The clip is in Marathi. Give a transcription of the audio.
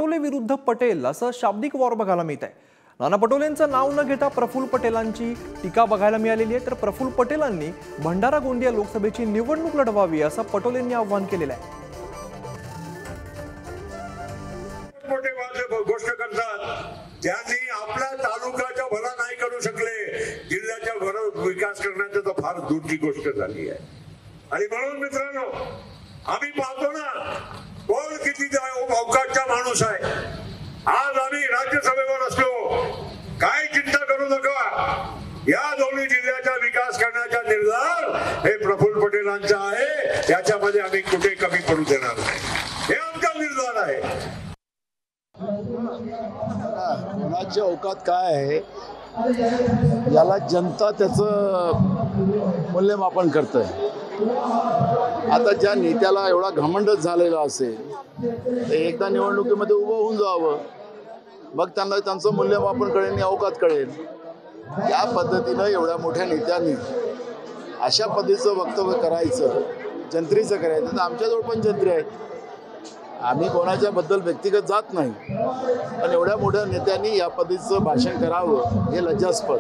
पटोले विरुद्ध पटेल असं शाब्दिक वॉर बघायला मिळत आहे। नाना पटोलेंचं नाव न घेता प्रफुल्ल पटेलांची टीका बघायला मिळालेली आहे। तर प्रफुल्ल पटेलांनी भंडारा गोंदिया लोकसभेची निवडणूक लढवावी असं पटोलेंनी आव्हान केलेलं आहे। गोष्ट करतात त्यांनी आपल्या तालुक्याचा भला नाही करू शकले, जिल्ह्याचा विकास करण्याची तर फार दूरची गोष्ट झाली आहे। आणि म्हणून मित्रांनो, आम्ही पाहतो ना कोण किती अवकाशचा माणूस आहे। आज आम्ही राज्यसभेवर असलो, काय चिंता करू नका, या दोन्ही जिल्ह्याचा विकास करण्याचा निर्धार हे प्रफुल्ल पटेलांचा आहे। याच्यामध्ये आम्ही कुठे कमी पडू देणार नाही, हे आमचा निर्धार आहे। कोणाची औकात काय आहे याला जनता त्याचं मूल्यमापन करते। आता ज्या नेत्याला एवढा घमंडच झालेला असेल ते एकदा निवडणुकीमध्ये उभं होऊन जावं, मग त्यांना त्यांचं मूल्यमापन कळेल आणि औकात कळेल। या पद्धतीनं एवढ्या मोठ्या नेत्यांनी अशा पद्धतीचं वक्तव्य करायचं, जंत्रीचं करायचं, तर आमच्याजवळ पण जंत्री आहेत। आम्ही कोणाच्या बद्दल व्यक्तिगत जात नाही, पण एवढ्या मोठ्या नेत्यांनी या पद्धतीचं भाषण करावं हे लज्जास्पद।